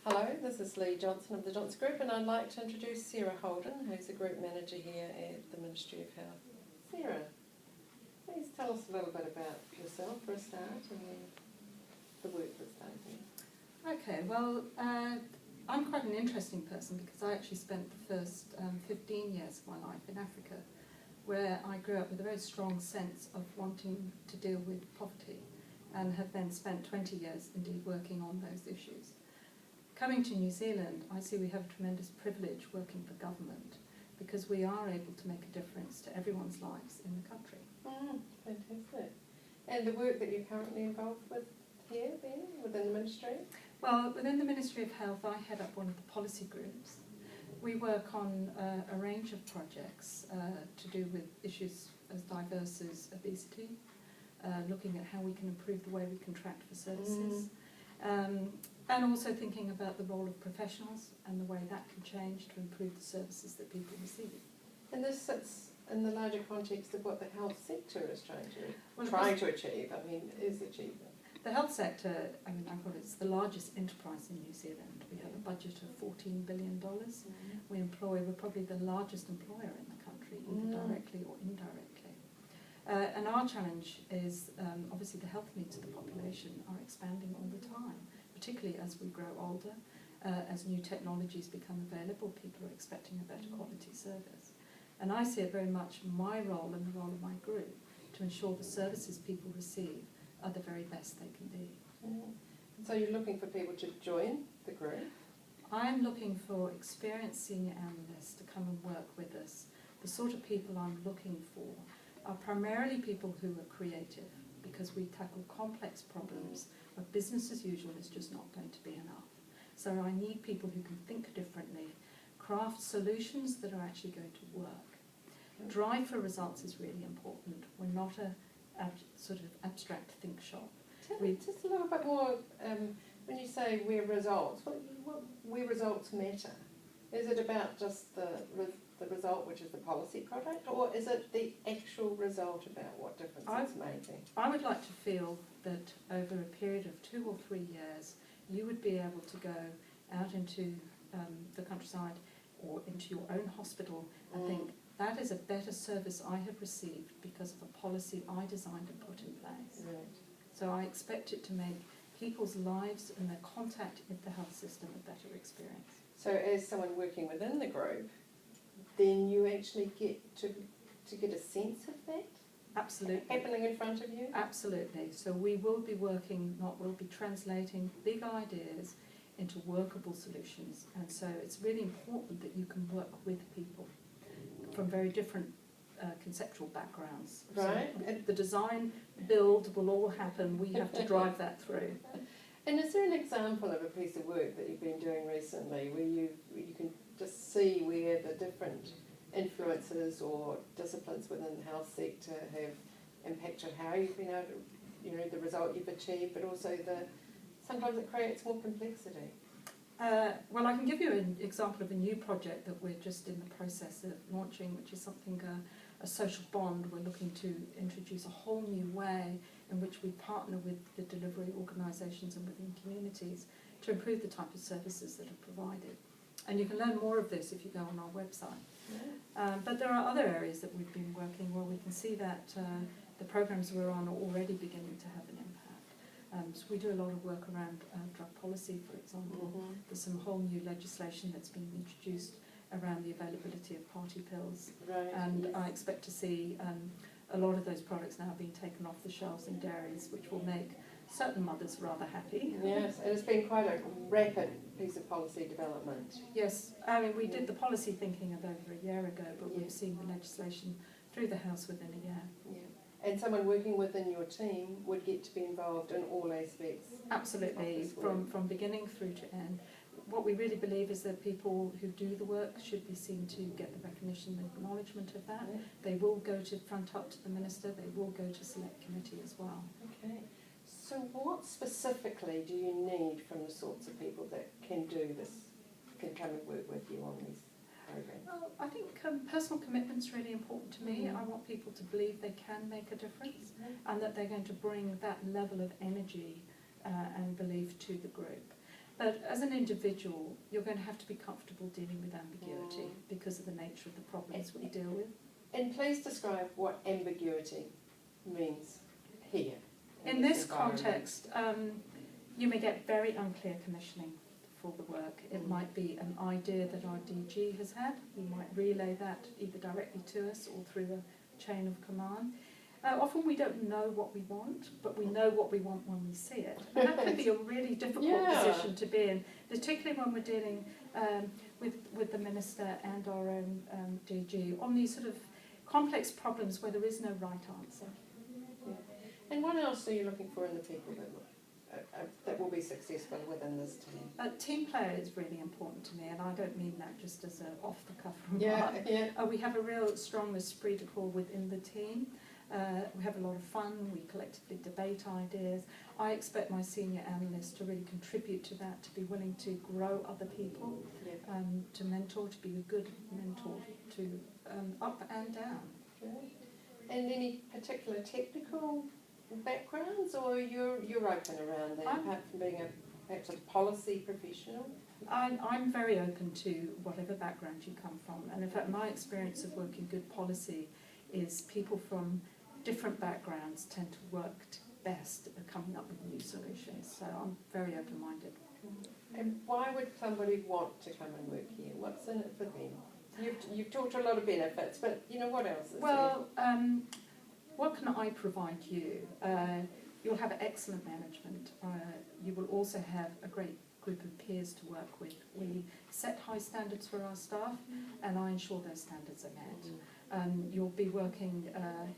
Hello, this is Lee Johnson of the Johnson Group, and I'd like to introduce Sarah Holden, who's the Group Manager here at the Ministry of Health. Sarah, please tell us a little bit about yourself for a start and the work that's done here. Okay, well, I'm quite an interesting person because I actually spent the first 15 years of my life in Africa, where I grew up with a very strong sense of wanting to deal with poverty, and have then spent 20 years indeed working on those issues. Coming to New Zealand, I see we have a tremendous privilege working for government because we are able to make a difference to everyone's lives in the country. Fantastic. And the work that you're currently involved with here then, within the Ministry? Well, within the Ministry of Health, I head up one of the policy groups. We work on a range of projects to do with issues as diverse as obesity, looking at how we can improve the way we contract for services, and also thinking about the role of professionals and the way that can change to improve the services that people receive. And this sits in the larger context of what the health sector is trying to achieve, is achieving. The health sector, I thought it's the largest enterprise in New Zealand. We have a budget of $14 billion. We're probably the largest employer in the country, either directly or indirectly. And our challenge is, obviously the health needs of the population are expanding all the time, particularly as we grow older, as new technologies become available, people are expecting a better quality service. And I see it very much my role and the role of my group to ensure the services people receive are the very best they can be. So you're looking for people to join the group? I'm looking for experienced senior analysts to come and work with us. The sort of people I'm looking for are primarily people who are creative, because we tackle complex problems where business as usual is just not going to be enough. So I need people who can think differently, craft solutions that are actually going to work. Drive for results is really important. We're not a sort of abstract think shop. Just a little bit more, when you say where results, where results matter? Is it about just the result, which is the policy product, or is it the actual result about what difference it's making? I would like to feel that over a period of 2 or 3 years, you would be able to go out into the countryside or into your own hospital and think, that is a better service I have received because of a policy I designed and put in place. Right. So I expect it to make people's lives and their contact with the health system a better experience. So as someone working within the group, then you actually get to get a sense of that? Absolutely. Happening in front of you? Absolutely. So we will be we'll be translating big ideas into workable solutions. And so it's really important that you can work with people from very different conceptual backgrounds. Right. So the design, build will all happen. We have to drive that through. And is there an example of a piece of work that you've been doing recently where you can just see where the different influences or disciplines within the health sector have impacted how you've been able to, the result you've achieved, but also sometimes it creates more complexity? Well, I can give you an example of a new project that we're just in the process of launching, which is something, a social bond. We're looking to introduce a whole new way in which we partner with the delivery organisations and within communities to improve the type of services that are provided. And you can learn more of this if you go on our website. But there are other areas that we've been working where we can see that the programmes we're on are already beginning to have an impact. So we do a lot of work around drug policy, for example. There's some whole new legislation that's been introduced around the availability of party pills. Right. And I expect to see a lot of those products now being taken off the shelves in dairies, which will make certain mothers rather happy. Yes, and it's been quite a rapid piece of policy development. Yes, we did the policy thinking of over a year ago, but we've seen the legislation through the House within a year. Yeah. And someone working within your team would get to be involved in all aspects. Absolutely, from beginning through to end. What we really believe is that people who do the work should be seen to get the recognition and acknowledgement of that. They will go to front up to the Minister, they will go to select committee as well. Okay. So what specifically do you need from the sorts of people that can do this, can come and work with you on these programs? Well, I think personal commitment's really important to me. I want people to believe they can make a difference and that they're going to bring that level of energy and belief to the group. But as an individual, you're going to have to be comfortable dealing with ambiguity because of the nature of the problems we deal with. And please describe what ambiguity means here. In this context, you may get very unclear commissioning for the work. It might be an idea that our DG has had. We might relay that either directly to us or through a chain of command. Often we don't know what we want, but we know what we want when we see it. And that can be a really difficult position to be in, particularly when we're dealing with the Minister and our own DG on these sort of complex problems where there is no right answer. Yeah. And what else are you looking for in the people that will be successful within this team? Team player is really important to me, and I don't mean that just as an off-the-cuff remark. We have a real strong esprit de corps within the team. We have a lot of fun, we collectively debate ideas. I expect my senior analysts to really contribute to that, to be willing to grow other people, to mentor, to be a good mentor, to up and down. Okay. And any particular technical backgrounds, or you're open around that, apart from being perhaps a policy professional? I'm very open to whatever background you come from, and in fact my experience of working good policy is people from different backgrounds tend to work best at coming up with new solutions, so I'm very open-minded. And why would somebody want to come and work here? What's in it for them? You've talked a lot of benefits, but what else is there? What can I provide you? You'll have excellent management. You will also have a great group of peers to work with. We set high standards for our staff, and I ensure those standards are met. You'll be working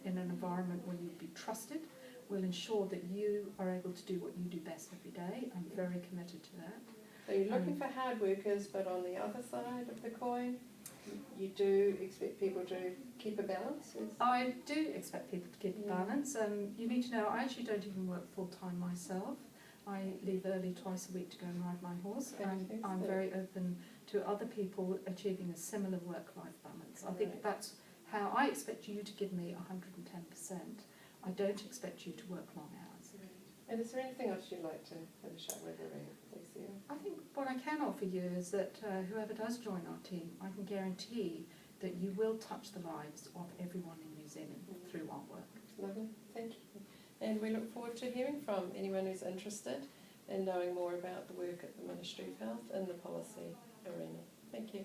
in an environment where you'll be trusted. We'll ensure that you are able to do what you do best every day. I'm very committed to that. So you're looking for hard workers, but on the other side of the coin, you do expect people to keep a balance? I do expect people to keep a balance. You need to know, I actually don't even work full-time myself. I leave early twice a week to go and ride my horse. I'm very open to other people achieving a similar work-life balance. I think that's how I expect you to give me 110%. I don't expect you to work long hours. And is there anything else you'd like to finish up with, Alicia? I think what I can offer you is that whoever does join our team, I can guarantee that you will touch the lives of everyone in New Zealand through our work. Lovely, thank you. And we look forward to hearing from anyone who's interested in knowing more about the work at the Ministry of Health in the policy arena. Thank you.